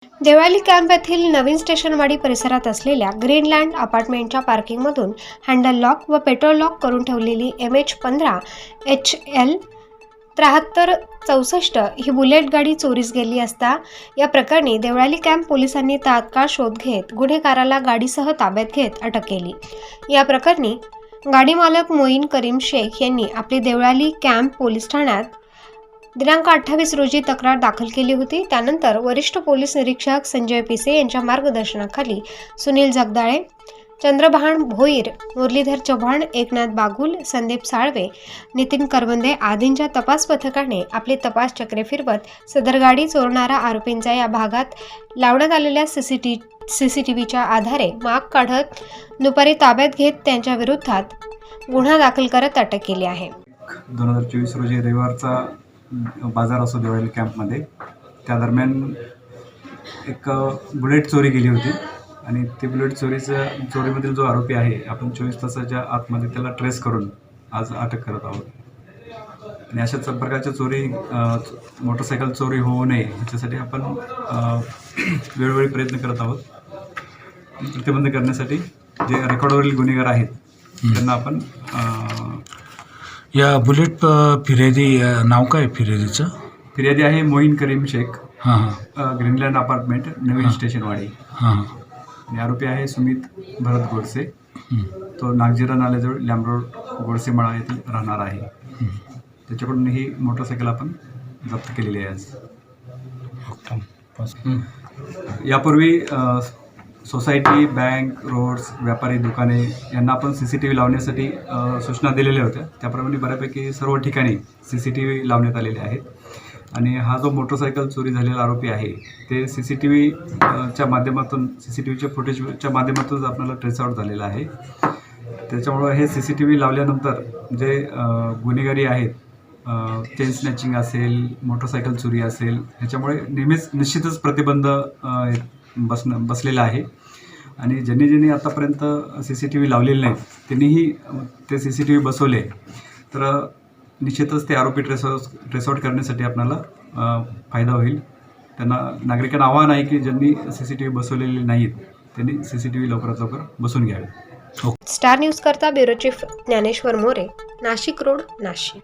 Deolali camp येथील नवीन स्टेशनवाडी परिसरात असलेल्या ग्रीनलँड अपार्टमेंटच्या पार्किंगमधून हँडल लॉक व पेट्रोल लॉक करून ठेवलेली MH15 HL 7364 ही बुलेट गाडी चोरीस गेली असता या प्रकरणी देवळाली कॅम्प पोलिसांनी तात्काळ शोध घेत गुन्हेगाराला गाडीसह ताब्यात घेत अटक केली। या प्रकरणी गाडी मालक मोईन करीम शेख यांनी आपली देवळाली कॅम्प पोलीस ठाण्यात दिनांक 28 रोजी तक्रार दाखल केली होती। त्यानंतर वरिष्ठ पोलीस निरीक्षक संजय पिसे यांच्या मार्गदर्शनाखाली सुनील जगदाळे, चंद्रभान भोईर, मुरलीधर चव्हाण, एकनाथ बागुल, संदीप साळवे, नितीन करवंदे आदींच्या तपास पथकाने आपली तपास चक्रे फिरवत सदर गाडी चोरणारा आरोपींचा या भागात लावण्यात आलेल्या सीसीटीव्हीच्या आधारे माग काढत दुपारी ताब्यात घेत त्यांच्या विरोधात गुन्हा दाखल करत अटक केली आहे। 2024 रोजी रविवारचा बाजार असो देवळाली कॅम्पमध्ये, त्या दरम्यान एक बुलेट चोरी गेली होती आणि ती बुलेट चोरीमधील जो आरोपी आहे, आपण 24 तासाच्या आतमध्ये त्याला ट्रेस करून आज अटक करत आहोत। आणि अशाच प्रकारच्या चोरी मोटरसायकल चोरी होऊ नये याच्यासाठी आपण वेळोवेळी प्रयत्न करत आहोत। प्रतिबंध करण्यासाठी जे रेकॉर्डवरील गुन्हेगार आहेत त्यांना आपण या बुलेट फिर्यादी नाव काय फिर्यादीचं? फिर्यादी आहे मोईन करीम शेख, ग्रीनलँड अपार्टमेंट नवीन स्टेशनवाडी। आणि आरोपी आहे सुमित भरत गोडसे, तो नागजिरा नाल्याजवळ लॅम्ब रोड गोडसेमाळा येथे राहणार आहे। त्याच्याकडून ही मोटरसायकल आपण जप्त केलेली आहे आज। यापूर्वी सोसायटी, बँक, रोड्स, व्यापारी दुकाने यांना आपण CCTV लावण्यासाठी सूचना दिलेल्या होत्या। त्याप्रमाणे बऱ्यापैकी सर्व ठिकाणी CCTV लावण्यात आलेले आहेत। आणि हा जो मोटरसायकल चोरी झालेला आरोपी आहे ते CCTVच्या माध्यमातून, CCTVच्या फुटेजच्या माध्यमातून आपल्याला ट्रेस आउट झालेला आहे। त्याच्यामुळं हे CCTV लावल्यानंतर जे गुन्हेगारी आहेत, चेन स्नॅचिंग असेल, मोटरसायकल चोरी असेल, ह्याच्यामुळे निश्चितच प्रतिबंध बसलेला आहे। आणि ज्यांनी आतापर्यंत CCTV लावलेले नाहीत त्यांनीही ते CCTV बसवले तर निश्चितच ते आरोपी ट्रेस आउट करण्यासाठी आपल्याला फायदा होईल। त्यांना नागरिकांना आवाहन आहे की ज्यांनी CCTV बसवलेले नाहीत त्यांनी CCTV लवकरात लवकर बसवून घ्यावे। स्टार न्यूज करता bureau chief Dnyaneshwar More, Nashik road, Nashik.